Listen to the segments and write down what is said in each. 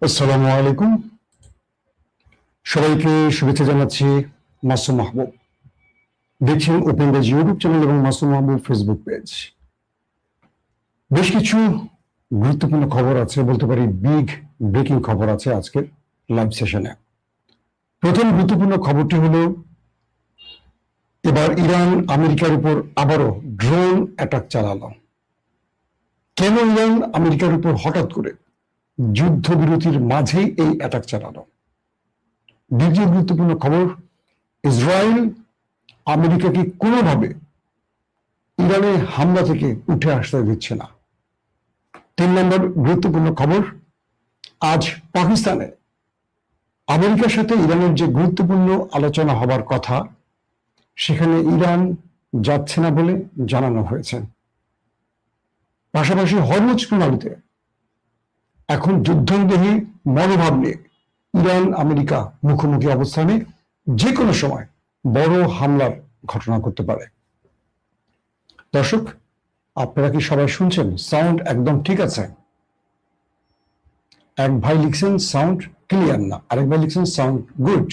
আসসালামু আলাইকুম, সবাইকে শুভেচ্ছা জানাচ্ছি। মাসুম মাহবুব দেখছেন ওপেন পেজ ইউটিউব চ্যানেল এবং মাসুম মাহবুব ফেসবুক পেজ। বেশ কিছু গুরুত্বপূর্ণ খবর আছে, বলতে পারি বিগ ব্রেকিং খবর আছে আজকের লাইভ সেশনে। প্রথম গুরুত্বপূর্ণ খবরটি হলো, এবার ইরান আমেরিকার উপর আবারও ড্রোন অ্যাটাক চালালো। কেন ইরান আমেরিকার উপর হঠাৎ করে যুদ্ধবিরতির মাঝেই এই অ্যাটাক চালালো? দ্বিতীয় গুরুত্বপূর্ণ খবর, ইসরায়েল আমেরিকাকে কোনোভাবে ইরানের হামলা থেকে উঠে আসতে দিচ্ছে না। 3 নম্বর গুরুত্বপূর্ণ খবর, আজ পাকিস্তানে আমেরিকার সাথে ইরানের যে গুরুত্বপূর্ণ আলোচনা হবার কথা, সেখানে ইরান যাচ্ছে না বলে জানানো হয়েছে। পাশাপাশি হরমুজ প্রণালীতে এখন যুদ্ধংদেহী মনোভাব নিয়ে ইরান আমেরিকা মুখোমুখি অবস্থানে যে কোনো সময় বড় হামলার ঘটনা করতে পারে। দর্শক, আপনারা কি সবাই শুনছেন? সাউন্ড একদম ঠিক আছে? এক ভাই লিখছেন সাউন্ড ক্লিয়ার না, আরেক ভাই লিখছেন সাউন্ড গুড।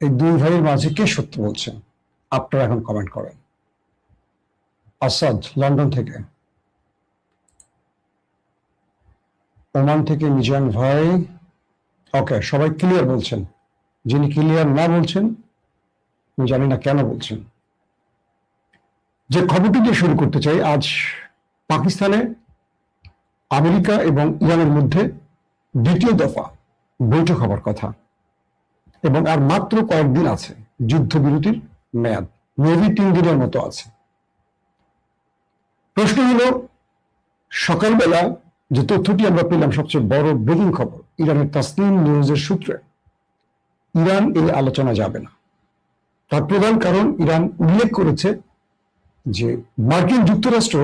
এই দুই ভাইয়ের মাঝে কে সত্য বলছেন? আপনারা এখন কমেন্ট করেন। আসাদ লন্ডন থেকে, ওমান থেকে মিজান ভাই, ওকে, সবাই ক্লিয়ার বলছেন। যিনি ক্লিয়ার না বলছেন, আমি জানি না কেন বলছেন। যে খবরটি দিয়ে শুরু করতে চাই, আজ পাকিস্তানে আমেরিকা এবং ইরানের মধ্যে দ্বিতীয় দফা বৈঠক হবার কথা, এবং আর মাত্র কয়েকদিন আছে যুদ্ধবিরতির মেয়াদ, মেবি 3 দিনের মতো আছে। প্রশ্ন হলো, সকালবেলা যে তথ্যটি আমরা পেলাম, সবচেয়ে বড় ব্রেকিং খবর, ইরানের তাসনিম নিউজের সূত্রে ইরান এই আলোচনা যাবে না। তার প্রধান কারণ, ইরান উল্লেখ করেছে যে মার্কিন যুক্তরাষ্ট্র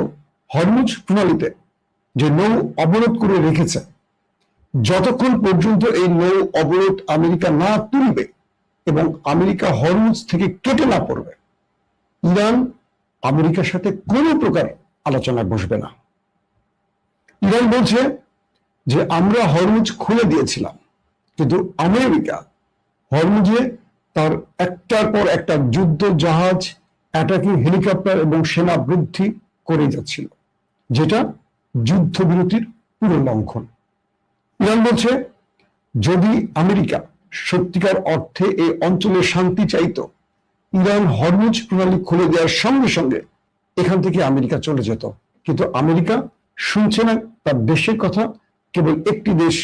হরমুজ প্রণালীতে যে নৌ অবরোধ করে রেখেছে, যতক্ষণ পর্যন্ত এই নৌ অবরোধ আমেরিকা না তুলবে এবং আমেরিকা হরমুজ থেকে কেটে না পড়বে, ইরান আমেরিকার সাথে কোনো প্রকার আলোচনায় বসবে না। ইরান বলছে যে আমরা হরমুজ খুলে দিয়েছিলাম, কিন্তু আমেরিকা হরমুজে তার একটার পর একটা যুদ্ধ জাহাজ, অ্যাটাকিং হেলিকপ্টার এবং সেনা বৃদ্ধি করে যাচ্ছিল, যেটা যুদ্ধবিরতির পুরো লঙ্ঘন। ইরান বলছে, যদি আমেরিকা সত্যিকার অর্থে এই অঞ্চলে শান্তি চাইতো, ইরান হরমুজ প্রণালী খুলে দেওয়ার সঙ্গে সঙ্গে এখান থেকে আমেরিকা চলে যেত। কিন্তু আমেরিকা শুনছে না তার দেশের কথা, কেবল একটি দেশ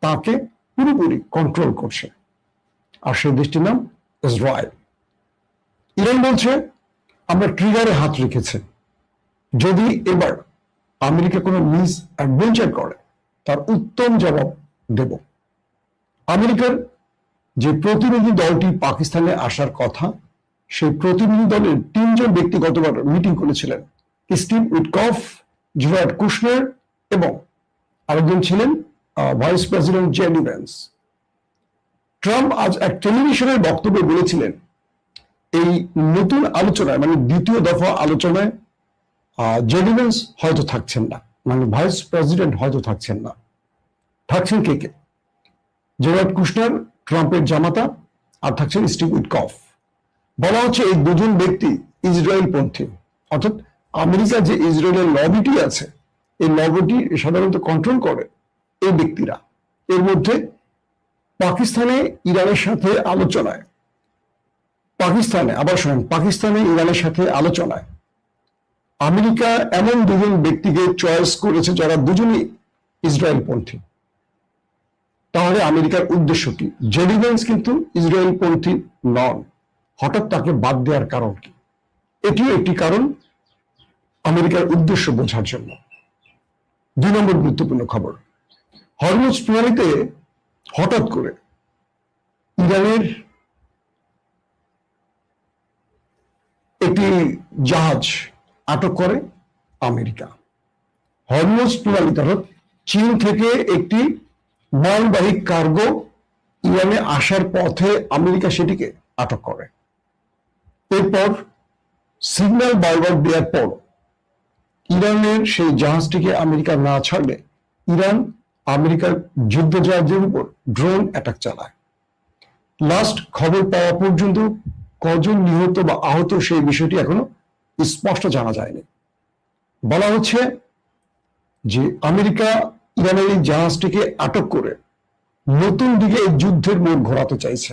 তাকে পুরোপুরি কন্ট্রোল করছে, আর সেই দেশটির নাম ইসরায়েল। ইরান বলছে, আমরা ট্রিগারে হাত রেখেছি, যদি এবার আমেরিকা কোনো মিস অ্যাডভেঞ্চার করে তার উত্তম জবাব দেব। আমেরিকার যে প্রতিনিধি দলটি পাকিস্তানে আসার কথা, সেই প্রতিনিধি দলের 3 জন ব্যক্তি গতবার মিটিং করেছিলেন, স্টিভ উইটকফ, জেরার্ড কুশনার এবং আরেকজন ছিলেন vice president JD Vance. Trump আজ এক টেলিভিশনের বক্তব্যে বলেছিলেন, এই নতুন আলোচনায়, মানে দ্বিতীয় দফা আলোচনায় জেডি ভ্যান্স হয়তো থাকছেন না, মানে ভাইস প্রেসিডেন্ট হয়তো থাকছেন না। থাকছেন কে কে? জেরার্ড কুশনার, ট্রাম্পের জামাতা, আর থাকছেন স্টিভ উইটকফ। বলা হচ্ছে এই দুজন ব্যক্তি ইসরায়েল পন্থী, অর্থাৎ আমেরিকা যে ইসরায়েলের লবিটি আছে, এই লবিটি সাধারণত কন্ট্রোল করে এই ব্যক্তিরা। এর মধ্যে পাকিস্তানে ইরানের সাথে আলোচনায়, পাকিস্তানে ইরানের সাথে আলোচনায় আমেরিকা এমন 2 জন ব্যক্তিকে চয়েস করেছে যারা দুজনই ইসরায়েল পন্থী। তাহলে আমেরিকার উদ্দেশ্য কি? জেডি ভ্যান্স কিন্তু ইসরায়েল পন্থী নন, হঠাৎ তাকে বাদ দেওয়ার কারণ কি? এটিও একটি কারণ আমেরিকার উদ্দেশ্য বোঝার জন্য। 2 নম্বর গুরুত্বপূর্ণ খবর, হরমুজ প্রণালীতে হঠাৎ করে ইরানের একটি জাহাজ আটক করে আমেরিকা। হরমুজ প্রণালীতে, অর্থাৎ চীন থেকে একটি মালবাহী কার্গো ইরানে আসার পথে আমেরিকা সেটিকে আটক করে। এরপর সিগন্যাল বারবার দেওয়ার পর ইরানের সেই জাহাজটিকে আমেরিকা না ছাড়লে ইরান আমেরিকার যুদ্ধ জাহাজের উপর ড্রোন অ্যাটাক চালায়। লাস্ট খবর পাওয়া পর্যন্ত কজন নিহত বা আহত সেই বিষয়টি এখনো স্পষ্ট জানা যায়নি। বলা হচ্ছে যে আমেরিকা ইরানের এই জাহাজটিকে আটক করে নতুন দিকে এই যুদ্ধের মোড় ঘোরাতে চাইছে।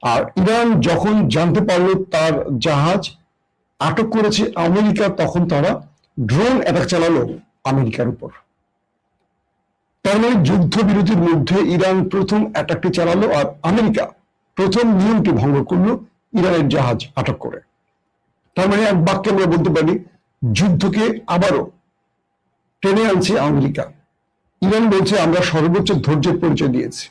আর ইরান যখন জানতে পারলো তার জাহাজ আটক করেছে আমেরিকা, তখন তারা ড্রোন অ্যাটাক চালালো আমেরিকার উপর। তার মানে যুদ্ধবিরতির মধ্যে ইরান প্রথম অ্যাটাকটি চালালো, আর আমেরিকা প্রথম নিয়মটি ভঙ্গ করলো ইরানের জাহাজ আটক করে। তার মানে এক বাক্যে আমরা বলতে পারি যুদ্ধকে আবারও টেনে আনছে আমেরিকা। ইরান বলছে আমরা সর্বোচ্চ ধৈর্যের পরিচয় দিয়েছি,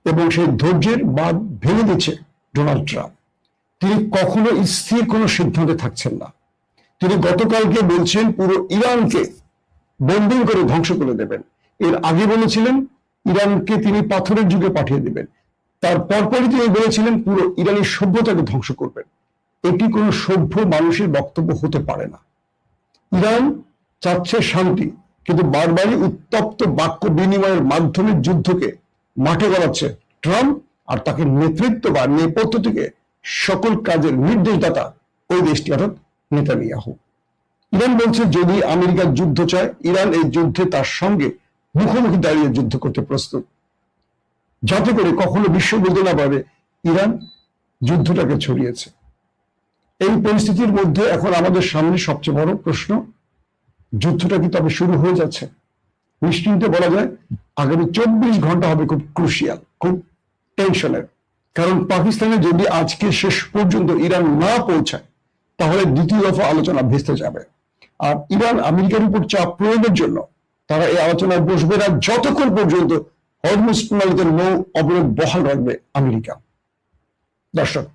এবং সেই ধৈর্যের বাঁধ ভেঙে দিচ্ছে ডোনাল্ড ট্রাম্প। তিনি কখনো স্থির কোনো সিদ্ধান্তে থাকছেন না। তিনি গতকালকে বলছেন পুরো ইরানকে বোম্বিং করে ধ্বংস করে দেবেন। এর আগে বলেছিলেন ইরানকে তিনি পাথরের যুগে পাঠিয়ে দেবেন। তার পরপরই তিনি বলেছিলেন পুরো ইরানি সভ্যতাকে ধ্বংস করবেন। এটি কোনো সভ্য মানুষের বক্তব্য হতে পারে না। ইরান চাচ্ছে শান্তি, কিন্তু বারবারই উত্তপ্ত বাক্য বিনিময়ের মাধ্যমে যুদ্ধকে মাঠে গড়াচ্ছে ট্রাম্প, আর তাকে নেতৃত্ব বা নেপথ্য থেকে সকল কাজের নির্দেশদাতা ওই দেশটি অর্থাৎ নেতানিয়াহু। ইরান বলছে যদি আমেরিকা যুদ্ধ চায়, ইরান এই যুদ্ধে তার সঙ্গে মুখোমুখি দাঁড়িয়ে যুদ্ধ করতে প্রস্তুত, যাতে করে কখনো বিশ্ব বলতে না পারে ইরান যুদ্ধটাকে ছড়িয়েছে। এই পরিস্থিতির মধ্যে এখন আমাদের সামনে সবচেয়ে বড় প্রশ্ন, যুদ্ধটা কি তবে শুরু হয়ে যাচ্ছে? নিশ্চিন্তে বলা যায় আগামী 24 ঘন্টা হবে খুব ক্রুশিয়াল, খুব টেনশনের। কারণ পাকিস্তানে যদি আজকে শেষ পর্যন্ত ইরান না পৌঁছায়, তাহলে দ্বিতীয় দফা আলোচনা ভেস্তে যাবে। আর ইরান আমেরিকার উপর চাপ প্রয়োগের জন্য তারা এই আলোচনায় বসবে না যতক্ষণ পর্যন্ত হরমুজ প্রণালীতে নৌ অবরোধ বহাল রাখবে আমেরিকা। দর্শক,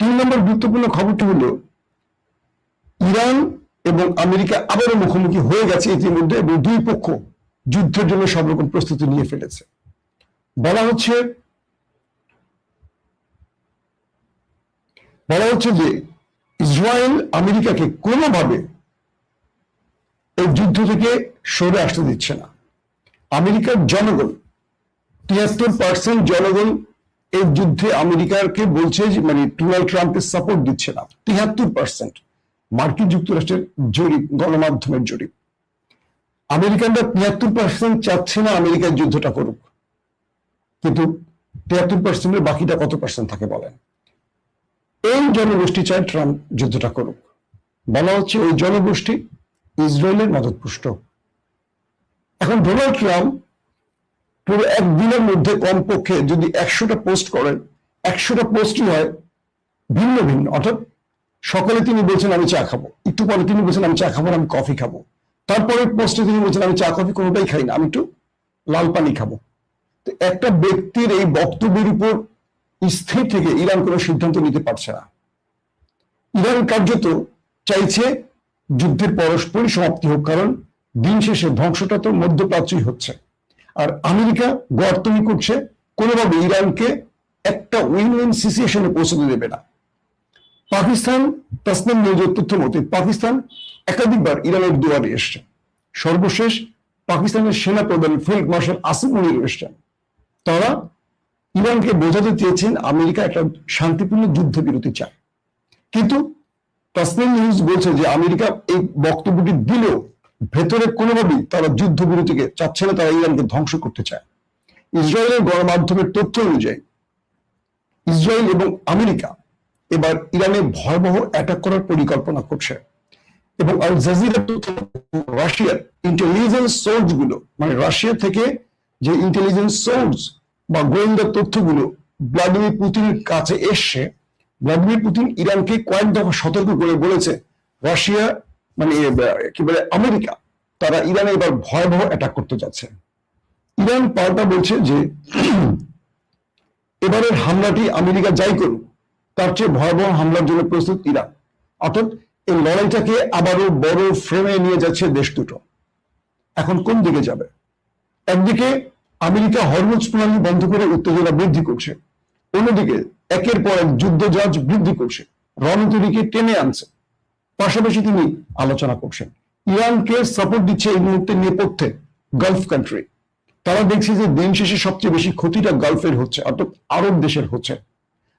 3 নম্বর গুরুত্বপূর্ণ খবরটি হলো ইরান এবং আমেরিকা আবারও মুখোমুখি হয়ে গেছে ইতিমধ্যে, এবং দুই পক্ষ যুদ্ধের জন্য সব রকম প্রস্তুতি নিয়ে ফেলেছে। বলা হচ্ছে যে ইসরায়েল আমেরিকাকে কোনোভাবে এই যুদ্ধ থেকে সরে আসতে দিচ্ছে না। আমেরিকার জনগণ 73% জনগণ এই যুদ্ধে আমেরিকাকে বলছে যে মানে ডোনাল্ড ট্রাম্পকে সাপোর্ট দিচ্ছে না। 73% মার্কিন যুক্তরাষ্ট্রের জরিপ, গণমাধ্যমের জরিপ। আমেরিকানরা 73% চাচ্ছে না আমেরিকার যুদ্ধটা করুক, কিন্তু 73%-এর বাকিটা কত পার্সেন্ট থাকে বলেন? এই জনগোষ্ঠী চায় ট্রাম্প যুদ্ধটা করুক। বলা হচ্ছে ওই জনগোষ্ঠী ইসরায়েলের মদতপুষ্ট। এখন ডোনাল্ড ট্রাম্প পুরো একদিনের মধ্যে কমপক্ষে যদি 100টা পোস্ট করেন, 100টা পোস্টই হয় ভিন্ন ভিন্ন। অর্থাৎ সকালে তিনি বলছেন আমি চা খাবো, একটু পরে তিনি বলছেন আমি চা খাবো না, আমি কফি খাবো। তারপরে পোস্টে তিনি বলছেন আমি চা কফি কোনোটাই খাই না, আমি একটু লাল পানি খাবো। তো একটা ব্যক্তির এই বক্তব্যের উপর স্থির থেকে ইরান কোনো সিদ্ধান্ত নিতে পারছে না। ইরান কার্যত চাইছে যুদ্ধের পরস্পরই সমাপ্তি হোক, কারণ দিন শেষে ধ্বংসটা তো মধ্যপ্রাচ্যই হচ্ছে। আর আমেরিকা গর্তনি করছে, কোনোভাবে ইরানকে একটা উইন উইন সিচুয়েশনে পৌঁছতে দেবে না। পাকিস্তান তাসনিম নিউজের তথ্য মতে পাকিস্তান একাধিকবার ইরানের দুয়ারে এসছে। সর্বশেষ পাকিস্তানের সেনা প্রধান ফিল্ড মার্শাল আসিফ মনির এসছেন। তারা ইরানকে বোঝাতে চেয়েছেন আমেরিকা একটা শান্তিপূর্ণ যুদ্ধবিরতি চায়, কিন্তু তাসনিম নিউজ বলছে যে আমেরিকা এই বক্তব্যটি দিলেও ভেতরে কোনোভাবেই তারা যুদ্ধবিরতিকে চাচ্ছে না, তারা ইরানকে ধ্বংস করতে চায়। ইসরায়েলের গণমাধ্যমের তথ্য অনুযায়ী ইসরায়েল এবং আমেরিকা এবার ইরানে ভয়াবহ অ্যাটাক করার পরিকল্পনা করছে, এবং আল জাজিরা রাশিয়ার ইন্টেলিজেন্স সোর্স গুলো, মানে রাশিয়া থেকে যে ইন্টেলিজেন্স সোর্স বা গোয়েন্দা তথ্যগুলো ভ্লাদিমির পুতিনের কাছে এসছে, ভ্লাদিমির পুতিন ইরানকে কয়েক দফা সতর্ক করে বলেছে রাশিয়া মানে কি বলে আমেরিকা, তারা ইরানে এবার ভয়াবহ অ্যাটাক করতে যাচ্ছে। ইরান পাল্টা বলছে যে এবারের হামলাটি আমেরিকা যাই করুক তার চেয়ে ভয়াবহ হামলার জন্য প্রস্তুত ইরান। অর্থাৎ এই লড়াইটাকে আবারও বড় ফ্রেমে নিয়ে যাচ্ছে দেশ দুটো। এখন কোন দিকে যাবে? একদিকে আমেরিকা হরমুজ প্রণালী বন্ধ করে উত্তেজনা বৃদ্ধি করছে, অন্যদিকে একের পর এক যুদ্ধ জাহাজ বৃদ্ধি করছে, রণতরীকে টেনে আনছে। পাশাপাশি তিনি আলোচনা করছেন, ইরানকে সাপোর্ট দিচ্ছে এই মুহূর্তে নেপথ্যে গালফ কান্ট্রি। তারা দেখছে যে দিন শেষে সবচেয়ে বেশি ক্ষতিটা গালফের হচ্ছে, অর্থাৎ আরব দেশের হচ্ছে।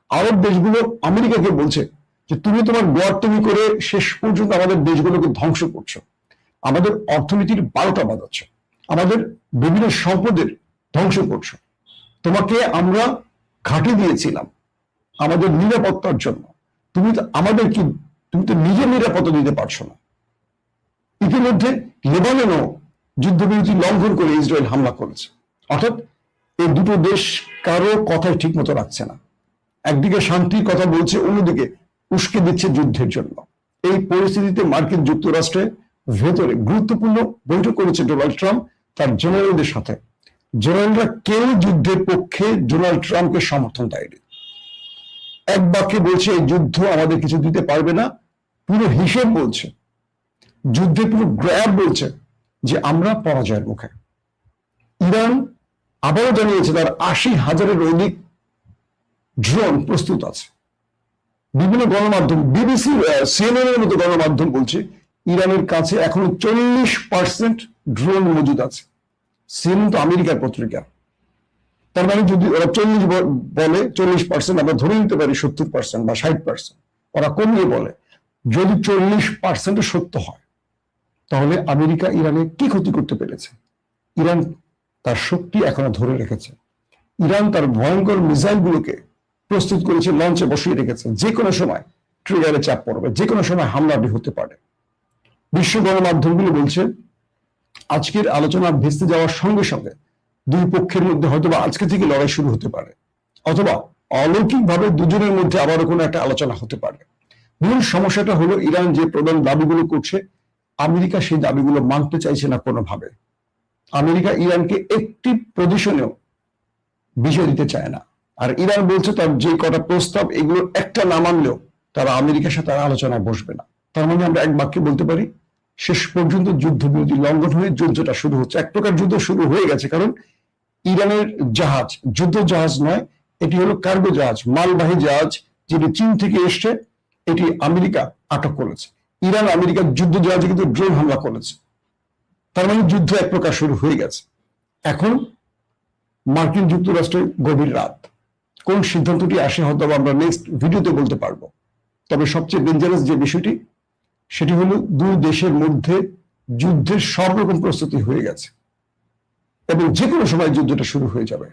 আরব দেশগুলো আমেরিকাকে বলছে যে তুমি তোমার গোয়ার্তুমি করে শেষ পর্যন্ত আমাদের দেশগুলোকে ধ্বংস করছো, আমাদের অর্থনীতির 12টা বাজাচ্ছ, আমাদের বিভিন্ন সম্পদের ধ্বংস করছো। তোমাকে আমরা ঘাঁটি দিয়েছিলাম আমাদের নিরাপত্তার জন্য, তুমি তো আমাদের কি, তুমি তো নিজের নিরাপত্তা দিতে পারছো না। ইতিমধ্যে লেবাননও যুদ্ধবিরতি লঙ্ঘন করে ইসরায়েল হামলা করেছে। অর্থাৎ এই দুটো দেশ কারো কথাই ঠিক মতো রাখছে না, একদিকে শান্তির কথা বলছে, অন্যদিকে উস্কে দিচ্ছে যুদ্ধের জন্য। এই পরিস্থিতিতে মার্কিন যুক্তরাষ্ট্রের ভেতরে গুরুত্বপূর্ণ বৈঠক করেছে ডোনাল্ড ট্রাম্প তার জেনারেলদের সাথে। জেনারেলরা কেউ যুদ্ধের পক্ষে ডোনাল্ড ট্রাম্পকে সমর্থন দেয়নি, এক বাক্যে বলছে এই যুদ্ধ আমাদের কিছু দিতে পারবে না। পুরো হিসেব বলছে, যুদ্ধের পুরো গ্র্যাব বলছে যে আমরা পরাজয়ের মুখে। ইরান আবারও জানিয়েছে তার 80,000-এর অধিক ড্রোন প্রস্তুত আছে। বিভিন্ন গণমাধ্যম, বিবিসি, সিএনএন এর মতো গণমাধ্যম বলছে ইরানের কাছে এখনো 40% ড্রোন মজুদ আছে। সিএনএন তো আমেরিকার পত্রিকা, তার মানে যদি ওরা 40 বলে, 40% আমরা ধরে নিতে পারি 70% বা 60%, ওরা কমিয়ে বলে। যদি 40% সত্য হয় তাহলে আমেরিকা ইরানে কি ক্ষতি করতে পেরেছে? ইরান তার শক্তি এখনো ধরে রেখেছে। ইরান তার ভয়ঙ্কর মিসাইলগুলোকে প্রস্তুত করেছে, লঞ্চে বসিয়ে রেখেছে। যে কোনো সময় ট্রিগারে চাপ পড়বে, যে কোনো সময় হামলাটি হতে পারে। বিশ্ব গণমাধ্যমগুলো বলছে আজকের আলোচনা ভেস্তে যাওয়ার সঙ্গে সঙ্গে দুই পক্ষের মধ্যে হয়তো বা আজকে থেকে লড়াই শুরু হতে পারে, অথবা অলৌকিকভাবে দুজনের মধ্যে আবারও কোনো একটা আলোচনা হতে পারে। মূল সমস্যাটা হলো ইরান যে প্রধান দাবিগুলো করছে, আমেরিকা সেই দাবিগুলো মানতে চাইছে না কোনোভাবে। আমেরিকা ইরানকে একটি পজিশনেও বিষয় দিতে চায় না। আর ইরান বলছে তার যে কটা প্রস্তাব, এগুলো একটা না মানলেও তারা আমেরিকার সাথে আলোচনায় বসবে না। তার মানে আমরা এক বাক্যে বলতে পারি শেষ পর্যন্ত যুদ্ধবিরতি লঙ্ঘন হয়ে যুদ্ধটা শুরু হচ্ছে। এক প্রকার যুদ্ধ শুরু হয়ে গেছে, কারণ ইরানের জাহাজ যুদ্ধ জাহাজ নয়, এটি হলো কার্গো জাহাজ, মালবাহী জাহাজ, যেটি চীন থেকে এসছে, এটি আমেরিকা আটক করেছে। ইরান আমেরিকার যুদ্ধ জাহাজে কিন্তু ড্রোন হামলা করেছে। তার মানে যুদ্ধ এক প্রকার শুরু হয়ে গেছে। এখন মার্কিন যুক্তরাষ্ট্রের গভীর রাত, কোন সিদ্ধান্তটি আসে হয়তো আমরা নেক্সট ভিডিওতে বলতে পারবো। তবে সবচেয়ে ডেঞ্জারাস যে বিষয়টি, সেটি হলো দুই দেশের মধ্যে যুদ্ধের সব রকম প্রস্তুতি হয়ে গেছে এবং যে কোনো সময় যুদ্ধটা শুরু হয়ে যাবে।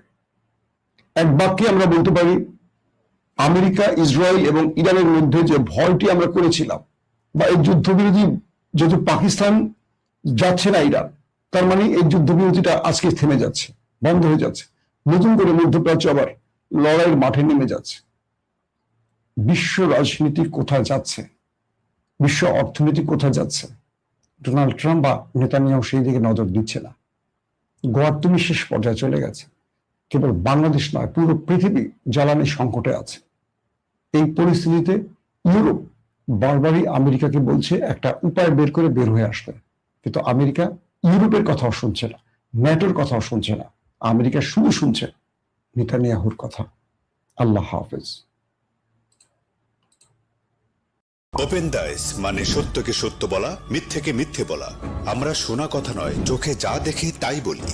এক বাক্যে আমরা বলতে পারি আমেরিকা, ইসরায়েল এবং ইরানের মধ্যে যে ভয়টি আমরা করেছিলাম, বা এই যুদ্ধবিরতি যেহেতু পাকিস্তান যাচ্ছে না ইরান, তার মানে এই যুদ্ধবিরতিটা আজকে থেমে যাচ্ছে, বন্ধ হয়ে যাচ্ছে। নতুন করে মধ্যপ্রাচ্য আবার লড়াইয়ের মাঠে নেমে যাচ্ছে। বিশ্ব রাজনীতি কোথায় যাচ্ছে, বিশ্ব অর্থনীতি কোথায় যাচ্ছে, ডোনাল্ড ট্রাম্প বা নেতানিয়াহু সেই দিকে নজর দিচ্ছে না। গোয়ার্তুমি শেষ পর্যায়ে চলে গেছে। কেবল বাংলাদেশ নয়, পুরো পৃথিবী জ্বালানি সংকটে আছে। এই পরিস্থিতিতে ইউরোপ বারবারই আমেরিকাকে বলছে একটা উপায় বের করে বের হয়ে আসতে, কিন্তু আমেরিকা ইউরোপের কথাও শুনছে না, ন্যাটোর কথাও শুনছে না। আমেরিকা শুধু শুনছে নেতানিয়াহুর কথা। আল্লাহ হাফেজ। ওপেন দাইস মানে সত্যকে সত্য বলা, মিথ্যেকে মিথ্যে বলা। আমরা শোনা কথা নয়, চোখে যা দেখি তাই বলি।